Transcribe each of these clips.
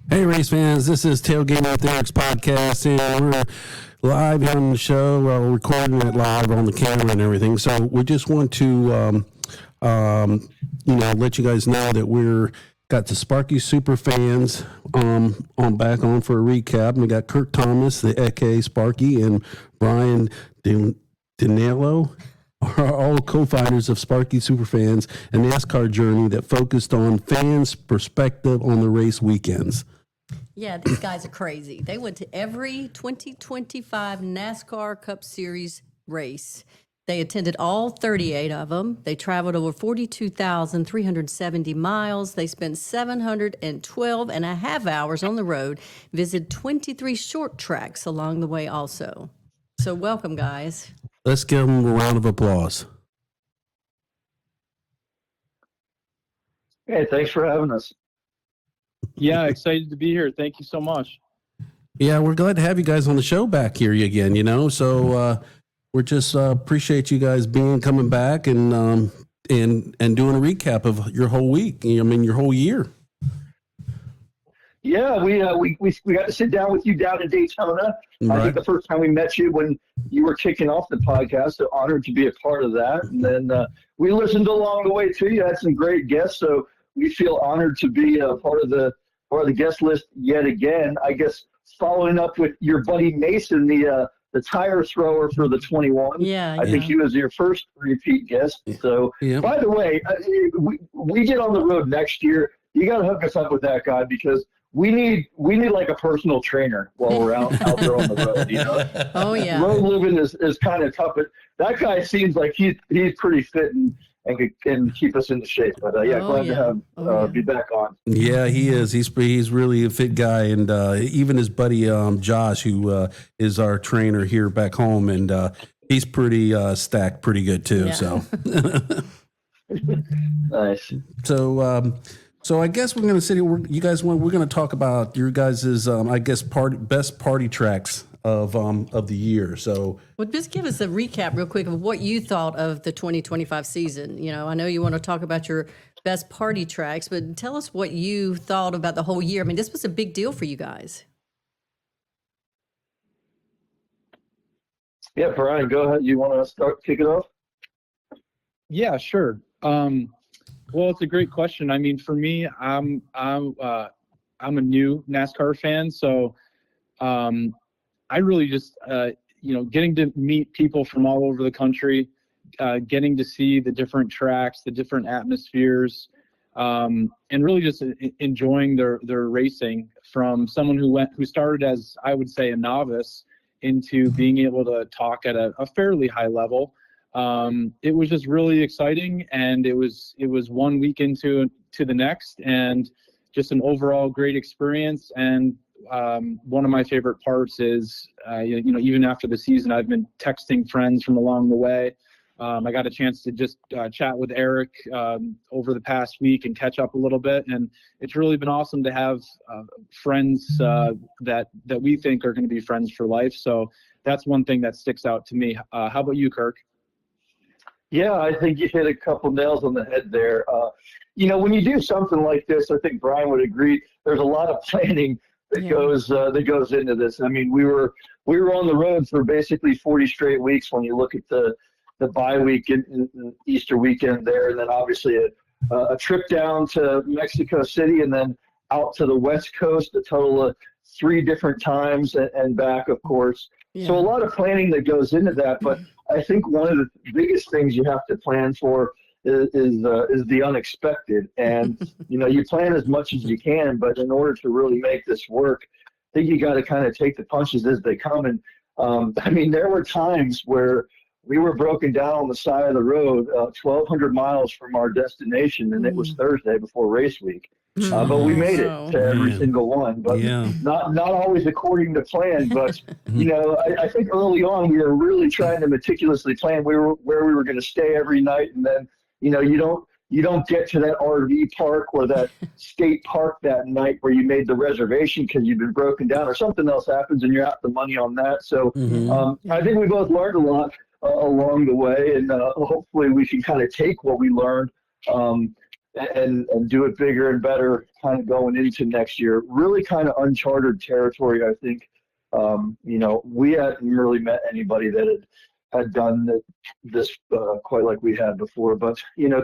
Hey, race fans, this is Tailgating with Eric's podcast, and we're live here on the show. We're recording it live on the camera and everything. So we just want to, let you guys know that we're got the Sparky Superfans on back on for a recap. And we got Kirk Thomas, the Eke Sparky, and Brian Dinello are all co-founders of Sparky Superfans, a NASCAR journey that focused on fans' perspective on the race weekends. Yeah, these guys are crazy. They went to every 2025 NASCAR Cup Series race. They attended all 38 of them. They traveled over 42,370 miles. They spent 712 and a half hours on the road, visited 23 short tracks along the way also. So welcome, guys. Let's give them a round of applause. Hey, thanks for having us. Yeah, excited to be here. Thank you so much. Yeah, we're glad to have you guys on the show back here again, So we're just appreciate you guys coming back and doing a recap of your whole week. Your whole year. Yeah, we got to sit down with you down in Daytona. Right. I think the first time we met you when you were kicking off the podcast, so honored to be a part of that. And then we listened along the way too. You had some great guests, so we feel honored to be a part of the guest list yet again. I guess following up with your buddy Mason, the tire thrower for the 21. Yeah, I think he was your first repeat guest. So, By the way, we get on the road next year. You got to hook us up with that guy because we need like a personal trainer while we're out there on the road. Oh yeah. Road living is kind of tough, but that guy seems like he's pretty fit and can keep us into shape. But glad to have be back on. Yeah, he is. He's really a fit guy, and even his buddy Josh, who is our trainer here back home, and he's pretty stacked, pretty good too. Yeah. So nice. So I guess we're going to sit here. We're going to talk about your guys' best party tracks of the year. So, well, just give us a recap real quick of what you thought of the 2025 season. I know you want to talk about your best party tracks, but tell us what you thought about the whole year. I mean, this was a big deal for you guys. Yeah, Brian, go ahead. You want to kick it off? Yeah, sure. Well, it's a great question. I mean, for me, I'm a new NASCAR fan, so I really just getting to meet people from all over the country, getting to see the different tracks, the different atmospheres, and really just enjoying their racing from someone who started as, I would say, a novice into being able to talk at a fairly high level. It was just really exciting, and it was 1 week into the next, and just an overall great experience. And one of my favorite parts is, even after the season, I've been texting friends from along the way. I got a chance to just chat with Erik over the past week and catch up a little bit, and it's really been awesome to have friends that we think are going to be friends for life. So that's one thing that sticks out to me. How about you, Kirk? Yeah, I think you hit a couple nails on the head there. When you do something like this, I think Brian would agree. There's a lot of planning that goes into this. I mean, we were on the road for basically 40 straight weeks. When you look at the bye week and Easter weekend there, and then obviously a trip down to Mexico City, and then out to the West Coast, a total of 3 different times, and back, of course. Yeah. So a lot of planning that goes into that, but I think one of the biggest things you have to plan for is the unexpected. And, you plan as much as you can, but in order to really make this work, I think you got to kind of take the punches as they come. And, there were times where we were broken down on the side of the road, 1,200 miles from our destination, and it was Thursday before race week. But we made it to every single one, but not always according to plan. But I think early on we were really trying to meticulously plan where we were going to stay every night, and then you don't get to that RV park or that state park that night where you made the reservation because you've been broken down or something else happens and you're out the money on that. So I think we both learned a lot along the way, and hopefully we can kind of take what we learned and do it bigger and better kind of going into next year. Really kind of uncharted territory, I think. We hadn't really met anybody that had done this quite like we had before. But,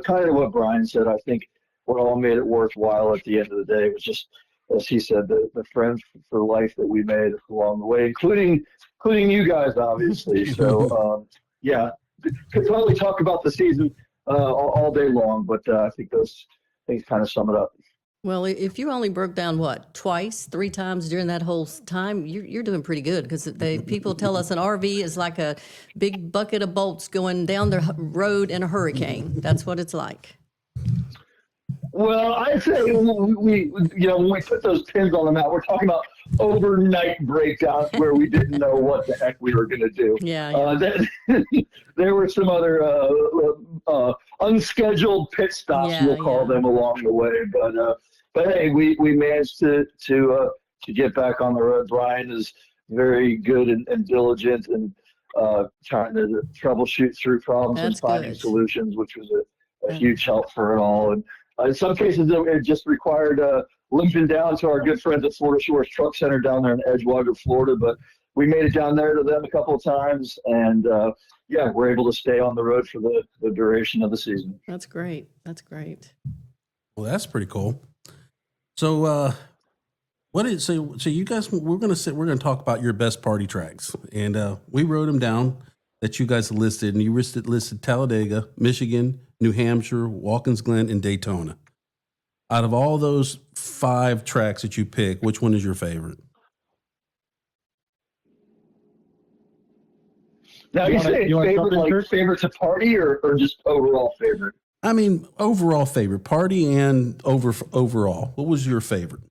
kind of what Brian said, I think what all made it worthwhile at the end of the day was just, as he said, the friends for life that we made along the way, including you guys, obviously. So, could probably talk about the season all day long, but I think those things kind of sum it up. Well, if you only broke down twice, 3 times during that whole time, you're doing pretty good, because people tell us an RV is like a big bucket of bolts going down the road in a hurricane. That's what it's like. Well, I'd say when we put those pins on the map, we're talking about overnight breakdowns where we didn't know what the heck we were going to do. Yeah. There were some other unscheduled pit stops, we'll call them, along the way. But hey, we managed to get back on the road. Brian is very good and diligent and trying to troubleshoot through problems and finding solutions, which was a huge help for it all. And in some cases, it just required limping down to our good friends at Florida Shores Truck Center down there in Edgewater, Florida. But we made it down there to them a couple of times, and we're able to stay on the road for the duration of the season. That's great. That's great. Well, that's pretty cool. So, so you guys? We're gonna talk about your best party tracks, and we wrote them down that you guys listed, and you listed Talladega, Michigan, New Hampshire, Watkins Glen, and Daytona. Out of all those 5 tracks that you pick, which one is your favorite? Now, you say favorite to party or just overall favorite? I mean, overall favorite, party and overall. What was your favorite?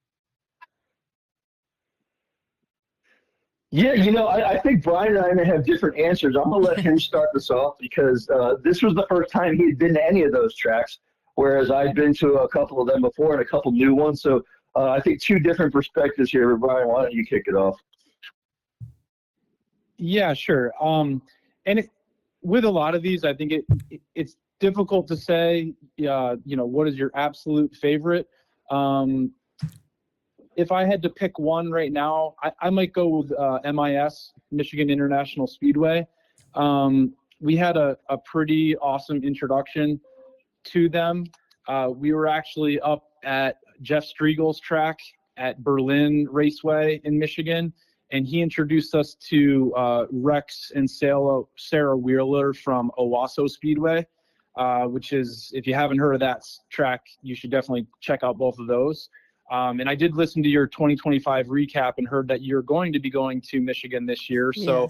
Yeah, I think Brian and I may have different answers. I'm going to let him start this off because this was the first time he'd been to any of those tracks, whereas I'd been to a couple of them before and a couple new ones. So I think 2 different perspectives here. Brian, why don't you kick it off? Yeah, sure. With a lot of these, I think it's difficult to say, what is your absolute favorite. If I had to pick one right now, I might go with MIS, Michigan International Speedway. We had a pretty awesome introduction to them. We were actually up at Jeff Striegel's track at Berlin Raceway in Michigan, and he introduced us to Rex and Sarah Wheeler from Owasso Speedway, which is, if you haven't heard of that track, you should definitely check out both of those. And I did listen to your 2025 recap and heard that you're going to be going to Michigan this year. So,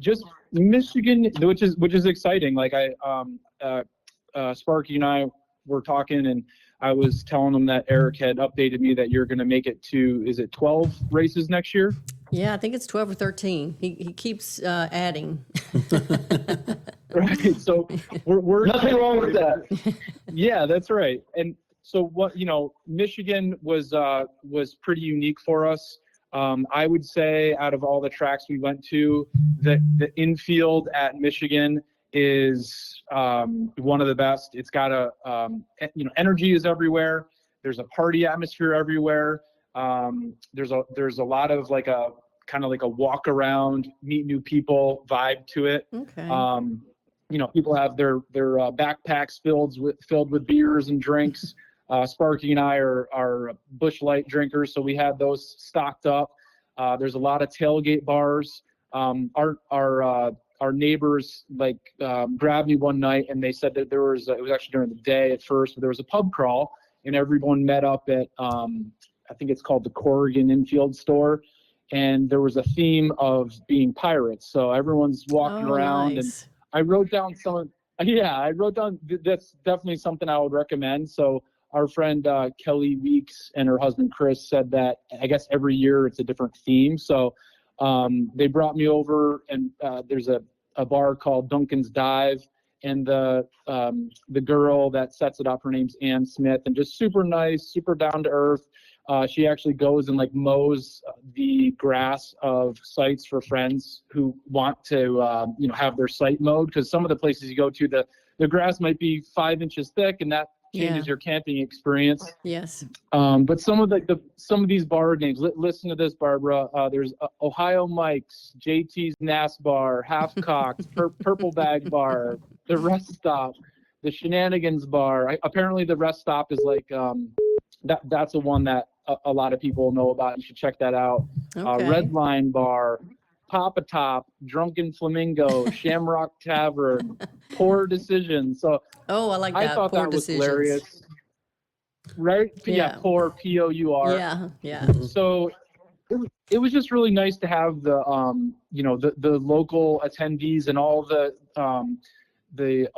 just Michigan, which is exciting. Like Sparky and I were talking, and I was telling them that Erik had updated me that you're going to make it to, is it 12 races next year? Yeah, I think it's 12 or 13. He keeps adding. Right. So we're nothing wrong with that. Yeah, that's right. And so Michigan was pretty unique for us. I would say out of all the tracks we went to, the infield at Michigan is one of the best. It's got energy is everywhere. There's a party atmosphere everywhere. There's a lot of like a kind of like a walk around, meet new people vibe to it. Okay. People have their backpacks filled with beers and drinks. Sparky and I are Busch Light drinkers, so we had those stocked up. There's a lot of tailgate bars. Our neighbors grabbed me one night, and they said that it was actually during the day at first, but there was a pub crawl, and everyone met up at I think it's called the Corrigan Infield store, and there was a theme of being pirates. So everyone's walking around, nice. And I wrote down that's definitely something I would recommend. So our friend Kelly Weeks and her husband Chris said that I guess every year it's a different theme. So they brought me over, and there's a bar called Duncan's Dive, and the girl that sets it up, her name's Ann Smith, and just super nice, super down to earth. She actually goes and mows the grass of sites for friends who want to have their site mowed, because some of the places you go to, the grass might be 5 inches thick, and that changes your camping experience. Yes. But some of some of these bar names, listen to this, Barbara. There's Ohio Mike's, JT's NASBar, Half Cocked, Purple Bag Bar, the Rest Stop, the Shenanigans Bar. Apparently, the Rest Stop is like that's the one that a lot of people know about. You should check that out. Okay. Red Line Bar, Papa Top, Drunken Flamingo, Shamrock Tavern, Poor Decisions. So Oh, I like that. I thought Poor that was decisions. hilarious. Right? Yeah. Poor, P-O-U-R. Yeah. So it was just really nice to have the the local attendees and all the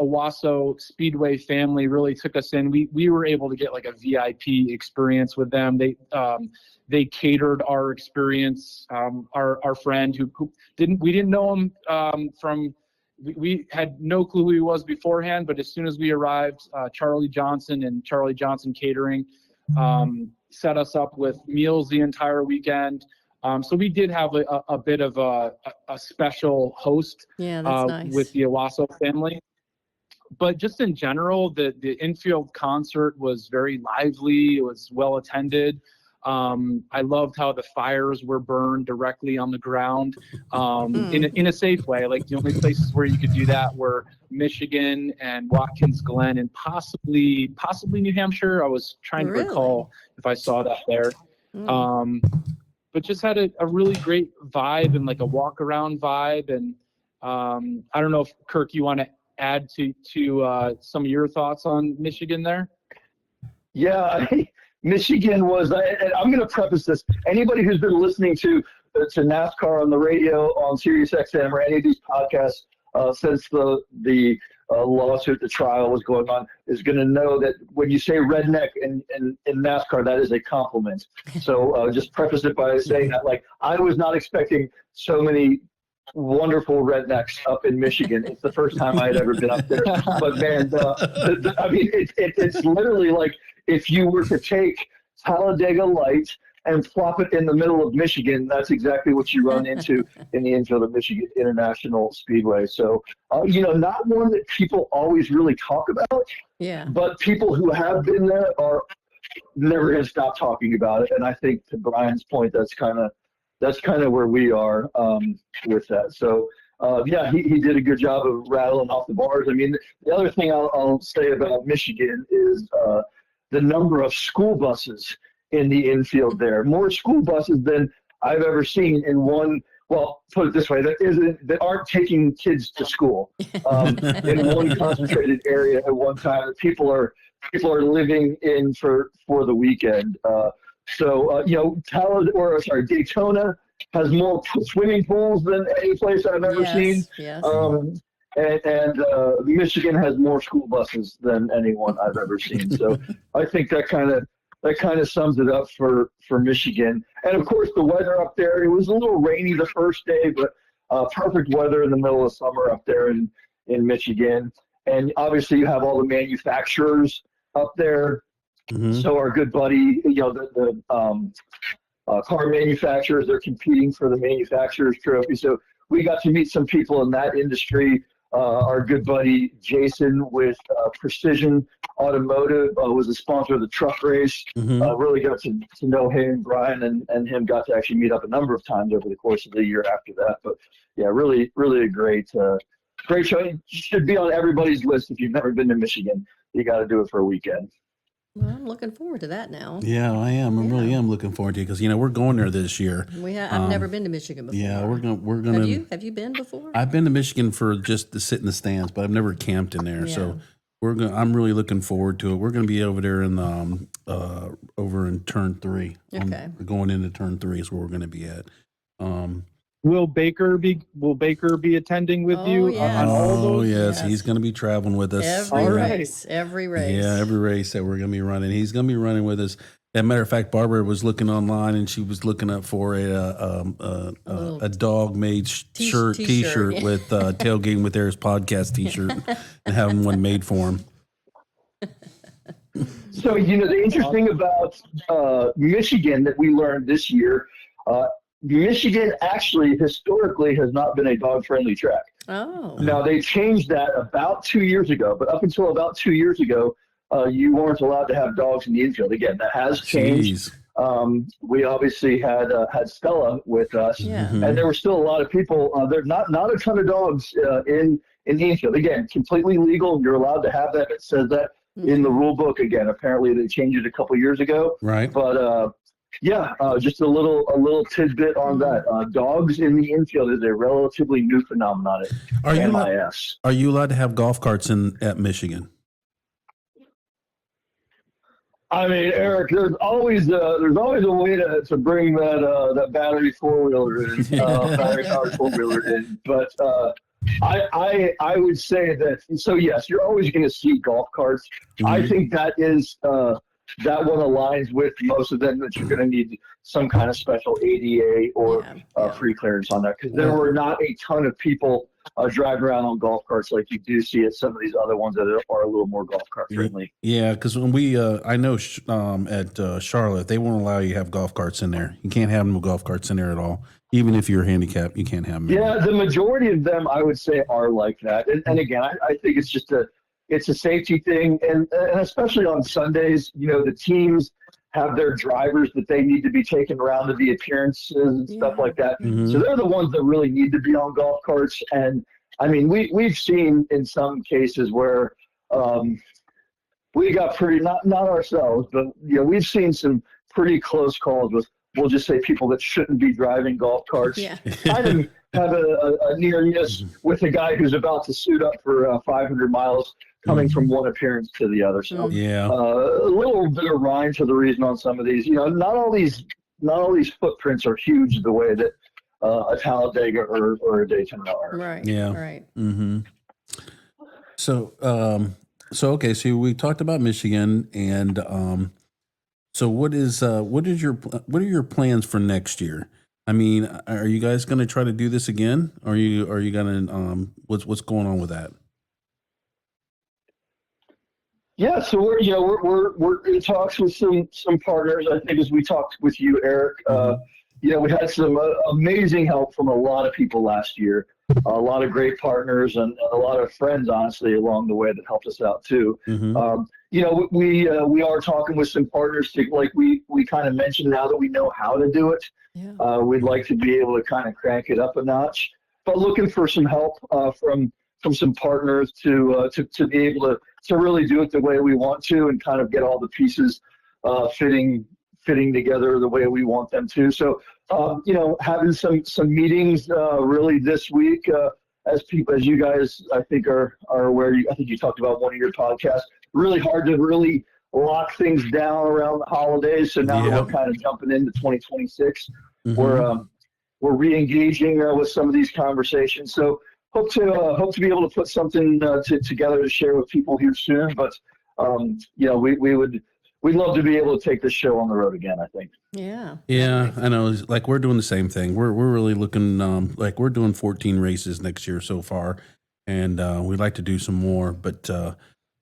Owasso Speedway family really took us in. We were able to get like a VIP experience with them. They catered our experience. Our friend who we didn't know him from. We had no clue who he was beforehand, but as soon as we arrived, Charlie Johnson and Charlie Johnson Catering set us up with meals the entire weekend. So we did have a bit of a special host That's nice. with the Owasso family. But just in general, the infield concert was very lively. It was well attended. I loved how the fires were burned directly on the ground in a safe way. Like the only places where you could do that were Michigan and Watkins Glen and possibly New Hampshire. I was trying to recall if I saw that there. But just had a really great vibe and like a walk around vibe. And I don't know if Kirk, you want to add to some of your thoughts on Michigan there? Yeah, Michigan was, and I'm going to preface this. Anybody who's been listening to NASCAR on the radio, on Sirius XM, or any of these podcasts since the lawsuit, the trial was going on, is going to know that when you say redneck in NASCAR, that is a compliment. So just preface it by saying that, like, I was not expecting so many wonderful rednecks up in Michigan. It's the first time I had ever been up there. But man, I mean, it's literally like if you were to take Talladega Lights and plop it in the middle of Michigan, that's exactly what you run into in the infield of Michigan International Speedway. So, not one that people always really talk about. Yeah. But people who have been there are never going to stop talking about it. And I think, to Brian's point, that's kind of where we are with that. So, he did a good job of rattling off the bars. I mean, the other thing I'll say about Michigan is the number of school buses in the infield there. More school buses than I've ever seen in one. Well, put it this way: that aren't taking kids to school in one concentrated area at one time. People are living in for the weekend. Daytona has more swimming pools than any place I've ever seen. Yes. And Michigan has more school buses than anyone I've ever seen. So I think that kind of sums it up for Michigan. And of course, the weather up there, it was a little rainy the first day, but perfect weather in the middle of summer up there in Michigan. And obviously, you have all the manufacturers up there. Mm-hmm. So our good buddy, the car manufacturers, they're competing for the manufacturers trophy. So we got to meet some people in that industry. Our good buddy Jason with Precision Automotive was a sponsor of the truck race. Mm-hmm. Really got to know him. Brian and him got to actually meet up a number of times over the course of the year after that. But yeah, really, really a great show. It should be on everybody's list. If you've never been to Michigan, you got to do it for a weekend. Well, I'm looking forward to that now. Yeah, I am. I really am looking forward to it because we're going there this year. I've never been to Michigan before. Yeah, we're gonna. Have you been before? I've been to Michigan for just to sit in the stands, but I've never camped in there. Yeah. So I'm really looking forward to it. We're gonna be over there in over in Turn 3. Okay. Going into Turn 3 is where we're gonna be at. Will Baker be attending with you? Yes. On all those? Yes, he's going to be traveling with us. Every race. Yeah, every race that we're going to be running. He's going to be running with us. As a matter of fact, Barbara was looking online and she was looking up for a dog made T-shirt with Tailgating with Eric's podcast T-shirt and having one made for him. So the interesting about Michigan that we learned this year. Michigan actually historically has not been a dog-friendly track. Oh. Now, they changed that about 2 years ago, but up until about 2 years ago, you weren't allowed to have dogs in the infield. Again, that has changed. Jeez. We obviously had Stella with us, Yeah. and there were still a lot of people. There's not a ton of dogs in the infield. Again, completely legal. You're allowed to have that. It says that in the rule book. Again, apparently they changed it a couple years ago. Right. But just a little tidbit on that. Dogs in the infield is a relatively new phenomenon at MIS. Are you allowed to have golf carts at Michigan? I mean, Eric, there's always a way to bring that battery four-wheeler in, battery powered four-wheeler in. But I would say that, so yes, you're always going to see golf carts. Mm-hmm. I think that is that one aligns with most of them, that you're going to need some kind of special ADA or pre-clearance on that, because there were not a ton of people driving around on golf carts like you do see at some of these other ones that are a little more golf cart friendly. Yeah, because when we, I know at Charlotte, they won't allow you to have golf carts in there. You can't have no golf carts in there at all. Even if you're handicapped, you can't have them. Yeah, the majority of them, I would say, are like that. And again, I think it's just it's a safety thing, and especially on Sundays, the teams have their drivers that they need to be taken around to the appearances and stuff like that. Mm-hmm. So they're the ones that really need to be on golf carts. And I mean, we've seen in some cases where we got pretty, not ourselves, but we've seen some pretty close calls with, we'll just say, people that shouldn't be driving golf carts. Yeah. Kind of have a near miss with a guy who's about to suit up for 500 miles coming from one appearance to the other. So a little bit of rhyme to the reason on some of these. Not all these footprints are huge the way that a Talladega or a Daytona are. Right. Yeah. Right. Mm-hmm. So okay. So we talked about Michigan, and so what are your plans for next year? I mean, are you guys going to try to do this again? Or are you going to what's going on with that? Yeah, so we're in talks with some partners. I think as we talked with you, Eric, we had some amazing help from a lot of people last year, a lot of great partners and a lot of friends, honestly, along the way that helped us out too. Mm-hmm. We are talking with some partners to, like we kind of mentioned, now that we know how to do it. Yeah. We'd like to be able to kind of crank it up a notch, but looking for some help from some partners to be able to really do it the way we want to, and kind of get all the pieces fitting together the way we want them to. So, having some meetings really this week, as you guys, I think, are aware. I think you talked about one of your podcasts. Really hard to really lock things down around the holidays. So now we're kind of jumping into 2026. Mm-hmm. We're re-engaging with some of these conversations. So hope to be able to put something together to share with people here soon. But we'd love to be able to take this show on the road again, I think. Yeah. Yeah, I know. Like, we're doing the same thing. We're really looking, like, we're doing 14 races next year so far, and we'd like to do some more, but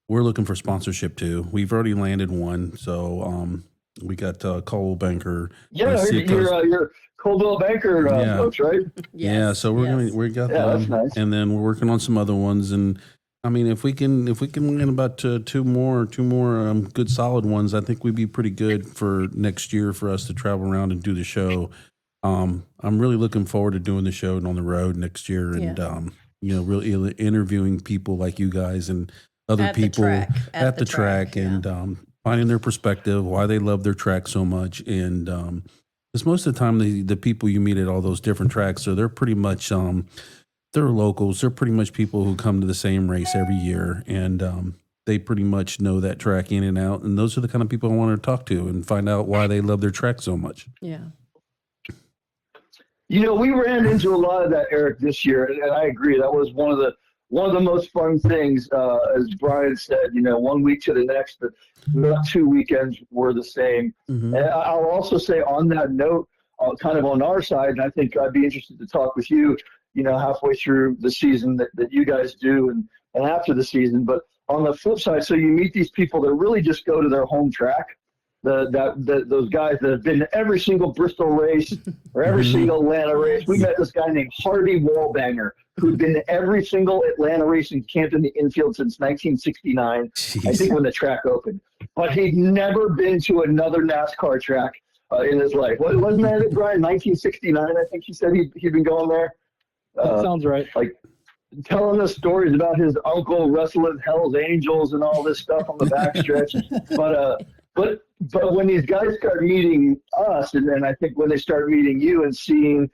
we're looking for sponsorship too. We've already landed one, so we got Coldwell Banker. Yeah, you're Coldwell Banker folks, right? Yes. Yeah, so we got them, that's nice. and then we're working on some other ones, and I mean, if we can win about two more good solid ones, I think we'd be pretty good for next year for us to travel around and do the show. I'm really looking forward to doing the show on the road next year, and really interviewing people like you guys and other At the people track. at the track, and finding their perspective, why they love their track so much, and because most of the time the people you meet at all those different tracks, so they're pretty much they're locals. They're pretty much people who come to the same race every year, and they pretty much know that track in and out. And those are the kind of people I want to talk to and find out why they love their track so much. Yeah. We ran into a lot of that, Eric, this year, and I agree. That was one of the most fun things, as Brian said. 1 week to the next, but not 2 weekends were the same. Mm-hmm. And I'll also say on that note, kind of on our side, and I think I'd be interested to talk with you, halfway through the season that you guys do and after the season. But on the flip side, so you meet these people that really just go to their home track those guys that have been to every single Bristol race or every single Atlanta race. We met this guy named Hardy Wallbanger, who'd been to every single Atlanta race and camped in the infield since 1969, Jeez. I think when the track opened. But he'd never been to another NASCAR track in his life. Wasn't that it, Brian? 1969, I think he said he'd been going there. That sounds right. Like telling us stories about his uncle wrestling Hell's Angels and all this stuff on the backstretch. But when these guys start meeting us, and then I think when they start meeting you and seeing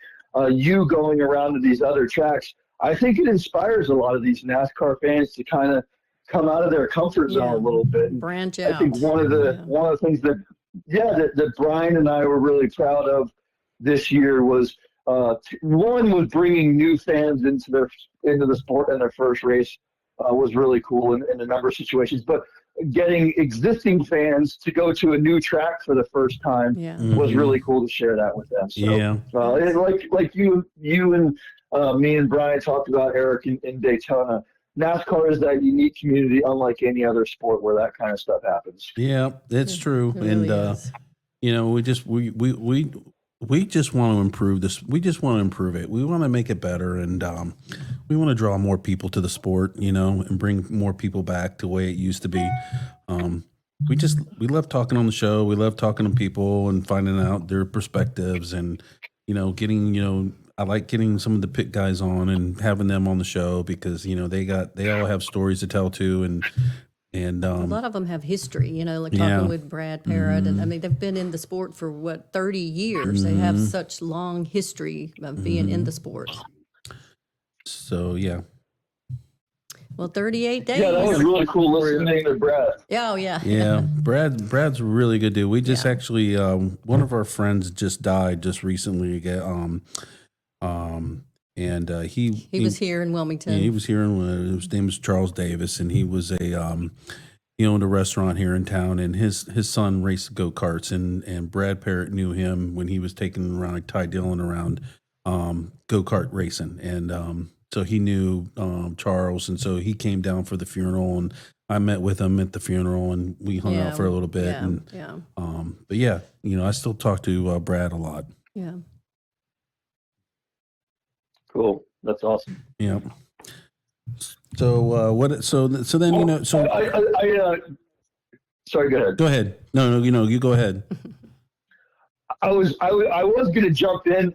you going around to these other tracks, I think it inspires a lot of these NASCAR fans to kind of come out of their comfort zone a little bit. And branch out. I think one of the things that Brian and I were really proud of this year was one was bringing new fans into the sport in their first race was really cool in a number of situations, but getting existing fans to go to a new track for the first time was really cool to share that with them. So, and like you and me and Brian talked about, Eric, in Daytona, NASCAR is that unique community unlike any other sport where that kind of stuff happens. Yeah, it's true. It really and is. we just want to improve this. We just want to improve it. We want to make it better, and we want to draw more people to the sport, and bring more people back to the way it used to be. We love talking on the show. We love talking to people and finding out their perspectives, and getting I like getting some of the pit guys on and having them on the show because they all have stories to tell too, and a lot of them have history, like talking with Brad Parrott. And I mean, they've been in the sport for 30 years. They have such long history of being in the sport. So, yeah. Well, 38 days. Yeah, that was really cool listening to Brad. Oh, yeah. Yeah. Brad's a really good dude. We just actually, one of our friends just died just recently. And he was here in Wilmington. Yeah, he was here his name was Charles Davis, and he was he owned a restaurant here in town, and his son raced go-karts, and Brad Parrott knew him when he was taking around like Ty Dillon around go-kart racing, and so he knew Charles, and so he came down for the funeral, and I met with him at the funeral, and we hung out for a little bit. But yeah, I still talk to Brad a lot. Yeah. Cool. That's awesome. Yeah. So then sorry, go ahead. Go ahead. No, you go ahead. I was going to jump in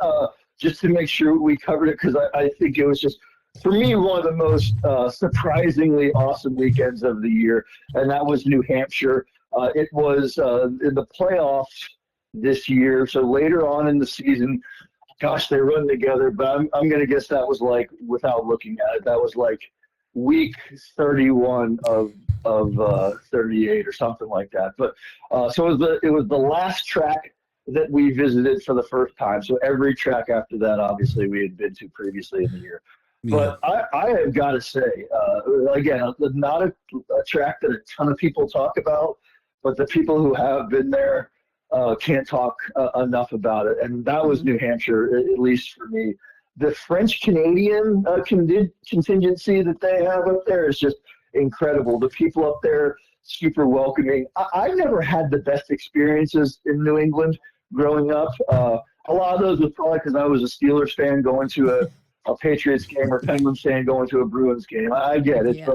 just to make sure we covered it because I think it was just, for me, one of the most surprisingly awesome weekends of the year, and that was New Hampshire. It was in the playoffs this year, so later on in the season. Gosh, they run together, but I'm going to guess that was like, without looking at it, that was like week 31 of 38 or something like that. But so it was the last track that we visited for the first time. So every track after that, obviously, we had been to previously in the year. Yeah. But I have got to say, again, not a track that a ton of people talk about, but the people who have been there can't talk enough about it. And that was New Hampshire, at least for me. The French-Canadian contingency that they have up there is just incredible. The people up there, super welcoming. I never had the best experiences in New England growing up. A lot of those was probably because I was a Steelers fan going to a Patriots game or Penguins fan going to a Bruins game. I get it. Yeah.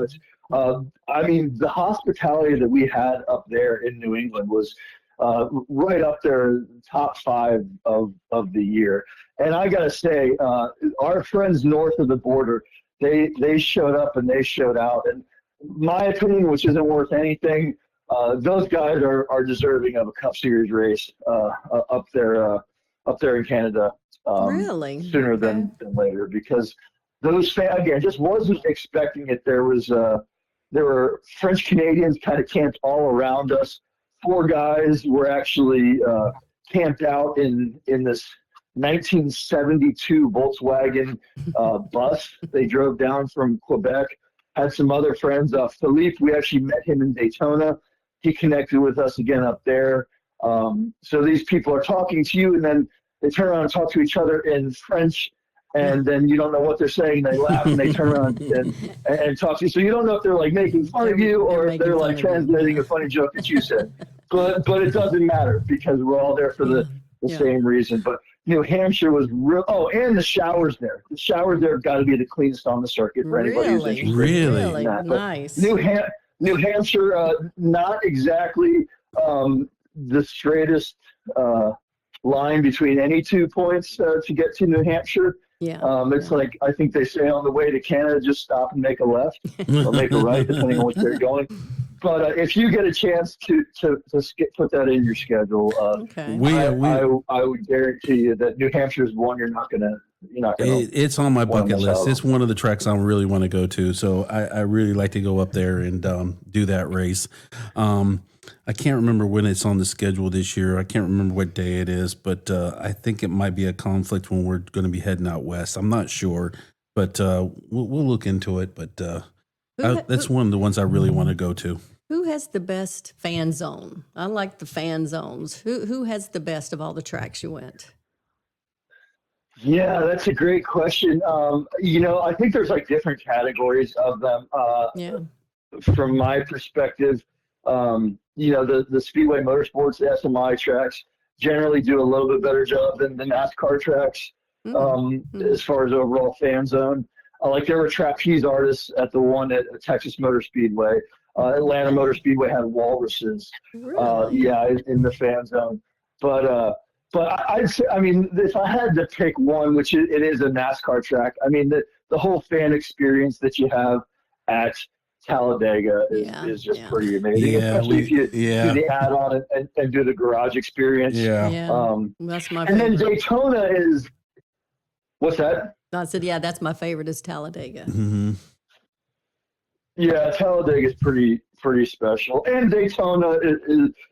But, I mean, the hospitality that we had up there in New England was right up there, top 5 of the year. And I got to say, our friends north of the border, they showed up and they showed out. And my opinion, which isn't worth anything, those guys are deserving of a Cup Series race up there in Canada. Really? Sooner than later, because those fans, again, just wasn't expecting it. There were French Canadians kind of camped all around us. 4 guys were actually camped out in this 1972 Volkswagen bus. They drove down from Quebec. Had some other friends. Philippe, we actually met him in Daytona. He connected with us again up there. So these people are talking to you, and then they turn around and talk to each other in French, and then you don't know what they're saying. They laugh, and they turn around and talk to you. So you don't know if they're like making fun of you or if they're like translating a funny joke that you said. but it doesn't matter because we're all there for the same reason. But New Hampshire was real. Oh, and the showers there. The showers there have got to be the cleanest on the circuit for anybody who's interested. Really? In that. Nice. New Hampshire, not exactly the straightest line between any 2 points to get to New Hampshire. Yeah. It's like, I think they say on the way to Canada, just stop and make a left or make a right, depending on which they're going. But if you get a chance to put that in your schedule, I would guarantee you that New Hampshire is one you're not gonna. It's on my bucket list. It's one of the tracks I really want to go to. So I really like to go up there and do that race. I can't remember when it's on the schedule this year. I can't remember what day it is, but I think it might be a conflict when we're going to be heading out west. I'm not sure, but we'll look into it. But that's one of the ones I really want to go to. Who has the best fan zone? I like the fan zones. Who has the best of all the tracks you went? Yeah, that's a great question. I think there's like different categories of them. From my perspective, the Speedway Motorsports, the SMI tracks generally do a little bit better job than the NASCAR tracks as far as overall fan zone. Like there were trapeze artists at the one at Texas Motor Speedway. Atlanta Motor Speedway had walruses, in the fan zone. But I'd say, if I had to pick one, which it is a NASCAR track, the whole fan experience that you have at Talladega is just pretty amazing, especially if you do the add-on and do the garage experience. That's my favorite. And then Daytona is, what's that? I said, that's my favorite is Talladega. Mm-hmm. Yeah, Talladega is pretty special, and Daytona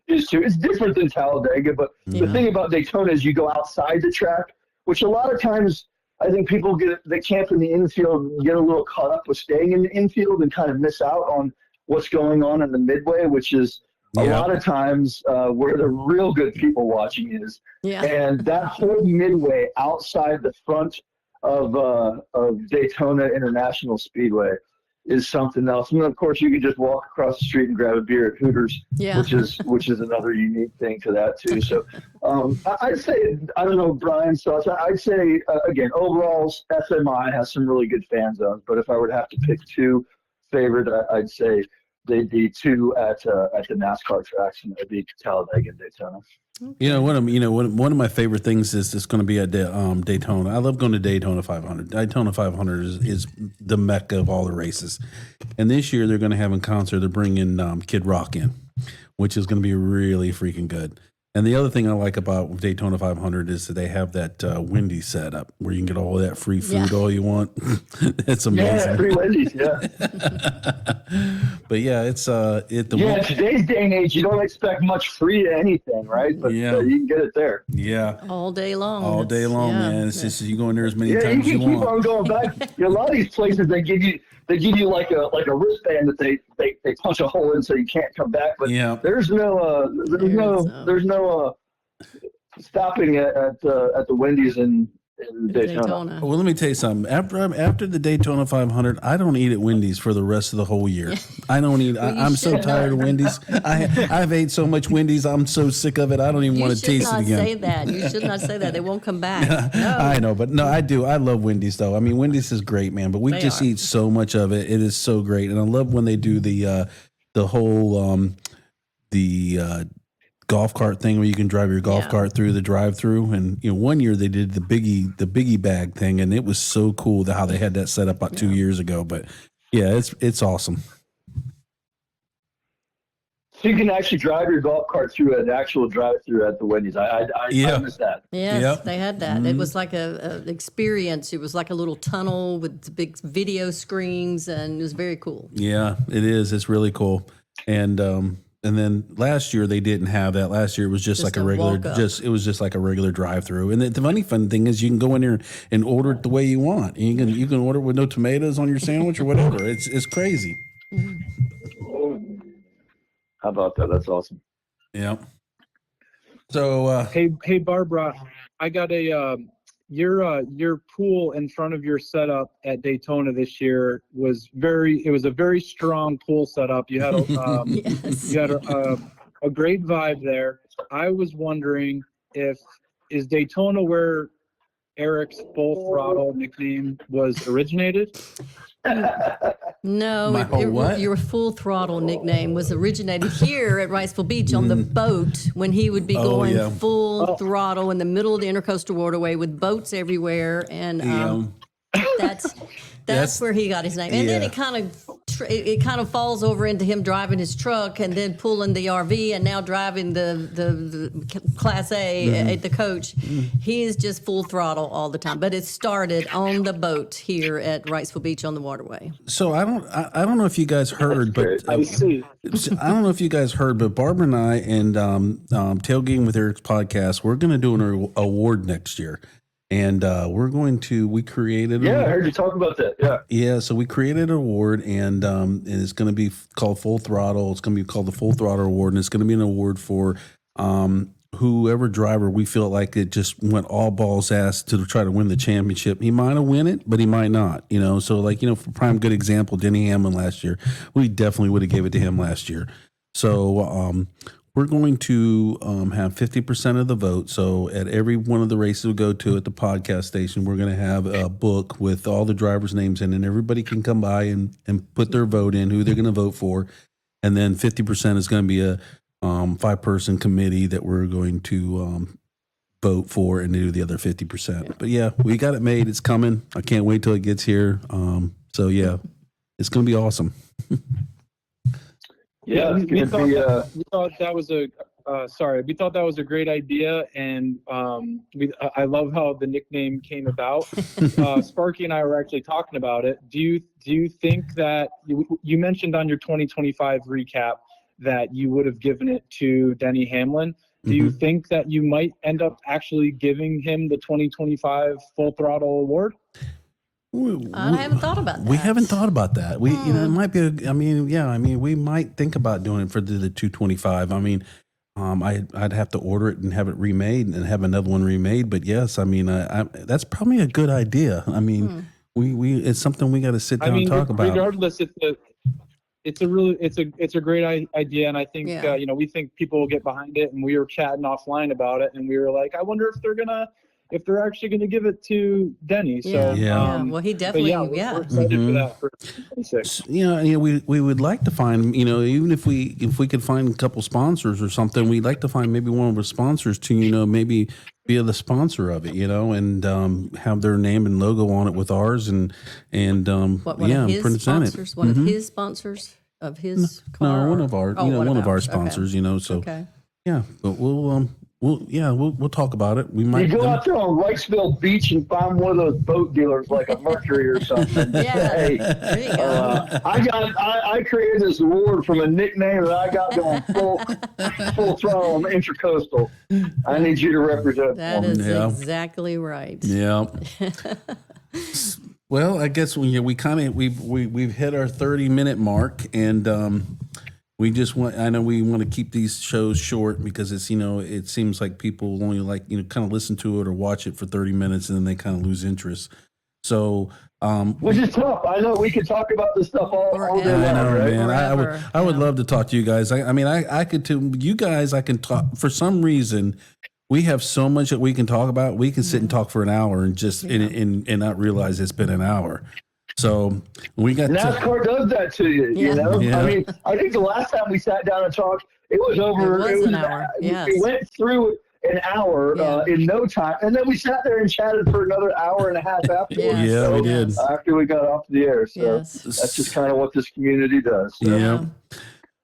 is too. It's different than Talladega, but the thing about Daytona is you go outside the track, which a lot of times I think people they camp in the infield and get a little caught up with staying in the infield and kind of miss out on what's going on in the midway, which is a lot of times where the real good people watching is. And that whole midway outside the front of Daytona International Speedway is something else. And of course, you can just walk across the street and grab a beer at Hooters, which is another unique thing to that too. So I'd say, I don't know, Brian's thoughts. I'd say again, overall, SMI has some really good fan zones. But if I were to have to pick two favorite, I'd say they'd be two at the NASCAR tracks, and it'd be Talladega and Daytona. One of my favorite things is it's going to be at Daytona. I love going to Daytona 500. Daytona 500 is the mecca of all the races. And this year they're going to have in concert, they're bringing Kid Rock in, which is going to be really freaking good. And the other thing I like about Daytona 500 is that they have that Wendy's set up where you can get all that free food all you want. It's amazing. Yeah, free Wendy's, But it's today's day and age, you don't expect much free anything, right? But you can get it there. Yeah. All day long. All day long, man. It's just you go in there as many times as you want. You keep on going back. A lot of these places they give you like a wristband that they punch a hole in so you can't come back. But there's no stopping at the Wendy's in Daytona. Well, let me tell you something. After the Daytona 500, I don't eat at Wendy's for the rest of the whole year. I don't eat. I'm so tired of Wendy's. I've ate so much Wendy's. I'm so sick of it. I don't even want to taste it again. You should not say that. You should not say that. They won't come back. No. I know, but no, I do. I love Wendy's though. I mean, Wendy's is great, man. But we just eat so much of it. It is so great, and I love when they do the whole golf cart thing where you can drive your golf cart through the drive-through. And one year they did the biggie bag thing, and it was so cool how they had that set up about 2 years ago. But it's awesome. So you can actually drive your golf cart through an actual drive-through at the Wendy's. I missed that. Yes, they had that. Mm-hmm. It was like a experience. It was like a little tunnel with big video screens, and it was very cool. Yeah, it is. It's really cool. And then last year they didn't have that. Last year it was just like a regular, like a regular drive-through. And the funny thing is you can go in there and order it the way you want. And you can order it with no tomatoes on your sandwich or whatever. It's crazy. How about that? That's awesome. Yeah. So hey Barbara, I got your pool in front of your setup at Daytona this year was a very strong pool setup. You had a a great vibe there. I was wondering is Daytona where Eric's Full Throttle nickname was originated? No, what? your Full Throttle nickname was originated here at Riceville Beach on the boat when he would be going full throttle in the middle of the intercoastal waterway with boats everywhere, and that's where he got his name. And then it kind of falls over into him driving his truck and then pulling the RV and now driving the Class A at the coach. He is just full throttle all the time. But it started on the boat here at Wrightsville Beach on the waterway. So I don't know if you guys heard, but I see. I don't know if you guys heard, but Barbara and I and Tailgating with Eric's podcast, we're going to do an award next year. And we created. Yeah, I heard you talk about that. Yeah. Yeah. So we created an award, and it's going to be called Full Throttle. It's going to be called the Full Throttle Award, and it's going to be an award for whoever driver we feel like it just went all balls ass to try to win the championship. He might have win it, but he might not. So for prime good example, Denny Hamlin last year, we definitely would have gave it to him last year. So we're going to have 50% of the vote. So at every one of the races we go to at the podcast station, we're going to have a book with all the drivers' names in, and everybody can come by and put their vote in, who they're going to vote for. And then 50% is going to be a 5-person committee that we're going to vote for and do the other 50%. But yeah, we got it made. It's coming. I can't wait till it gets here. So yeah, it's going to be awesome. Yeah, we thought that was a great idea, and I love how the nickname came about. Sparky and I were actually talking about it. Do you think that you mentioned on your 2025 recap that you would have given it to Denny Hamlin? Do you think that you might end up actually giving him the 2025 Full Throttle Award? I haven't thought about that. We haven't thought about that. We, it might be. We might think about doing it for the 225. I'd have to order it and have it remade and have another one remade. But yes, that's probably a good idea. It's something we got to sit down and talk about. Regardless, it's a great idea, and I think we think people will get behind it. And we were chatting offline about it, and we were like, I wonder if they're actually going to give it to Denny. So well, he definitely we're excited for that for 2026. We would like to find, even if we could find a couple sponsors or something, we'd like to find maybe one of the sponsors to maybe be the sponsor of it, and have their name and logo on it with ours and present it. One of his sponsors of his car? No, one of our one of our sponsors. Okay. So okay. Yeah, but we'll talk about it. We might you go out there on Wrightsville Beach and find one of those boat dealers like a Mercury or something. Hey, there you go. I created this award from a nickname that I got going full throttle on the Intercoastal. I need you to represent. That is exactly right. Yeah. Well, I guess we've hit our 30-minute mark, and I know we want to keep these shows short because it's, it seems like people only kind of listen to it or watch it for 30 minutes and then they kind of lose interest. So, which is tough. I know we could talk about this stuff all day long. I know, right? man. I would love to talk to you guys. I could too. You guys, I can talk for some reason. We have so much that we can talk about. We can sit and talk for an hour and just and not realize it's been an hour. So we got NASCAR does that to you, you know. Yeah. I think the last time we sat down and talked, it was an hour. Yes. We went through an hour in no time, and then we sat there and chatted for another hour and a half afterwards. Yeah, we did after we got off the air. So that's just kind of what this community does. So. Yeah.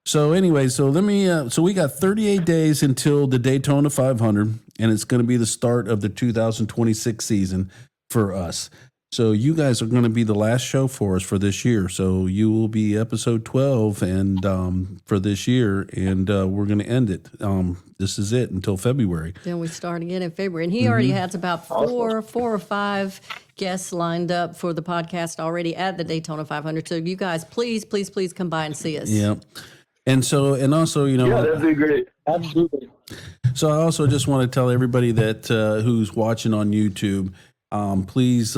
So anyway, let me. So we got 38 days until the Daytona 500, and it's going to be the start of the 2026 season for us. So you guys are going to be the last show for us for this year. So you will be episode 12 and for this year, and we're going to end it. This is it until February. Then we start again in February. And he already has about four or five guests lined up for the podcast already at the Daytona 500. So you guys, please come by and see us. Yeah. And also, yeah, that'd be great. Absolutely. So I also just want to tell everybody that who's watching on YouTube, Please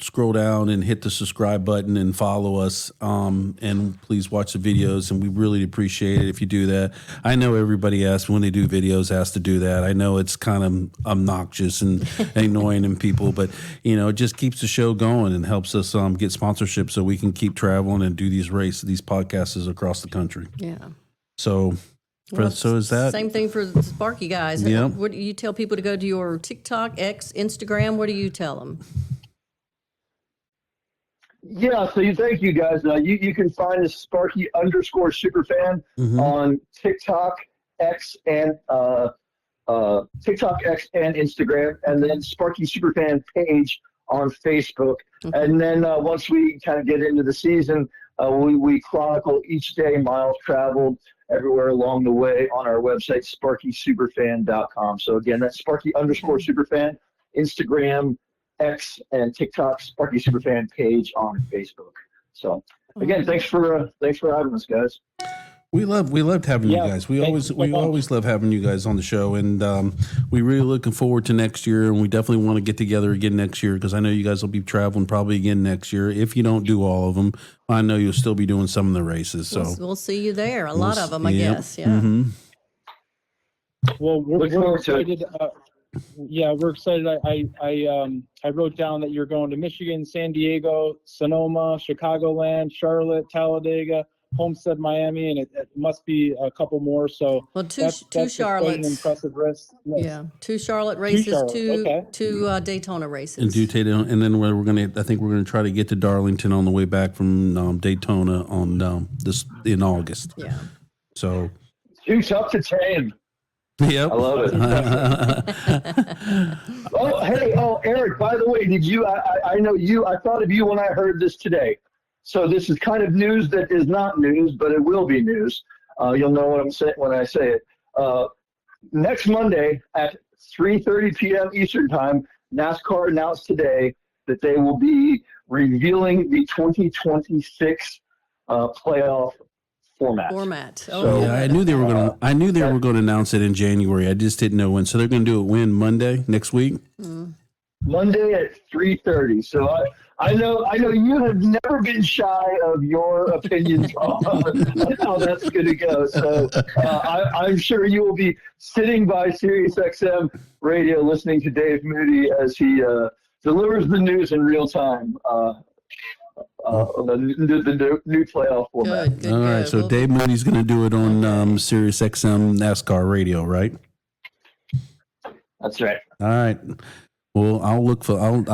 scroll down and hit the subscribe button and follow us. And please watch the videos. And we really appreciate it if you do that. I know everybody asks when they do videos, has to do that. I know it's kind of obnoxious and annoying in people, but it just keeps the show going and helps us get sponsorship so we can keep traveling and do these podcasts across the country. Yeah. So. So is that same thing for the Sparky guys? Yeah. What do you tell people to go to your TikTok, X, Instagram? What do you tell them? Yeah, so thank you guys. You can find us Sparky_Superfan on TikTok, X, and Instagram, and then Sparky Superfan page on Facebook. Okay. And then once we kind of get into the season, we chronicle each day miles traveled everywhere along the way on our website, SparkySuperfan.com. So again, that's Sparky_Superfan, Instagram, X, and TikTok, Sparky Superfan page on Facebook. So again, thanks for having us, guys. We loved having you guys. We always love having you guys on the show, and we really looking forward to next year. And we definitely want to get together again next year because I know you guys will be traveling probably again next year. If you don't do all of them, I know you'll still be doing some of the races. So we'll see you there. A lot of them, I guess. Yeah. Mm-hmm. Well, we're excited. We're excited. I wrote down that you're going to Michigan, San Diego, Sonoma, Chicagoland, Charlotte, Talladega, Homestead, Miami, and it must be a couple more. So two Charlotte, an impressive race. Yes. Yeah, 2 Charlotte races, two Daytona races, and then I think we're gonna try to get to Darlington on the way back from Daytona on this in August. Yeah. So too tough to tame. Yep. I love it. Eric, by the way, did you, I know you, I thought of you when I heard this today. So this is kind of news that is not news, but it will be news. You'll know what I'm saying when I say it. Next Monday at 3:30 p.m. Eastern Time, NASCAR announced today that they will be revealing the 2026 playoff format. Oh, yeah, I knew they were going. I knew they were going to announce it in January. I just didn't know when. So they're going to do it when Monday next week. Monday at 3:30. So I know you have never been shy of your opinions on how that's going to go. So I'm sure you will be sitting by SiriusXM radio listening to Dave Moody as he delivers the news in real time. The new playoff format. Good. All right, so Dave Moody's going to do it on SiriusXM NASCAR radio, right? That's right. All right. Well, I'll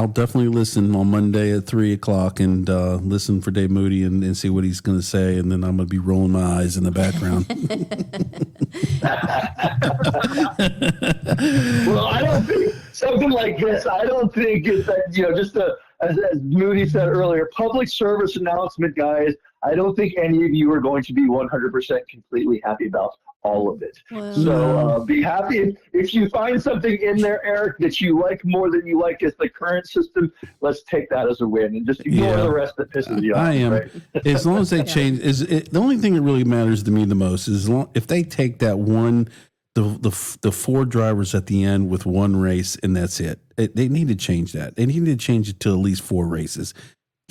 definitely listen on Monday at 3:00 and listen for Dave Moody and see what he's going to say, and then I'm going to be rolling my eyes in the background. Well, I don't think something like this. I don't think it's that, just as Moody said earlier, public service announcement, guys. I don't think any of you are going to be 100% completely happy about all of it. Wow. So be happy if you find something in there, Eric, that you like more than you like as the current system. Let's take that as a win and just ignore the rest that pisses you off. I am. Right? As long as they change, the only thing that really matters to me the most is if they take that one, the 4 drivers at the end with one race and that's it. They need to change that. They need to change it to at least 4 races.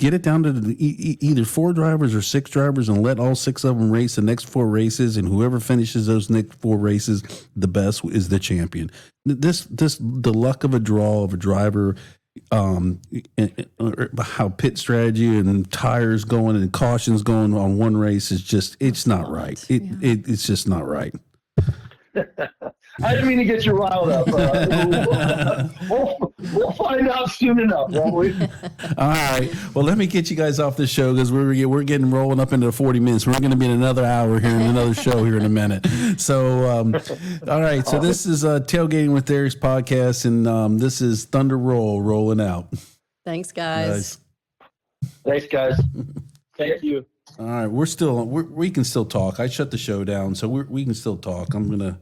Get it down to either 4 drivers or 6 drivers and let all 6 of them race the next 4 races, and whoever finishes those next 4 races the best is the champion. The luck of a draw of a driver, how pit strategy and tires going and cautions going on one race is just, it's not right. It's just not right. I didn't mean to get you riled up. We'll find out soon enough, won't we? All right. Well, let me get you guys off the show because we're getting rolling up into 40 minutes. We're going to be in another hour here in another show here in a minute. So, all right. So this is Tailgating with Eric's podcast, and this is Thunder rolling out. Thanks, guys. Thanks, guys. Thank you. All right. We can still talk. I shut the show down, so we can still talk. I'm going to.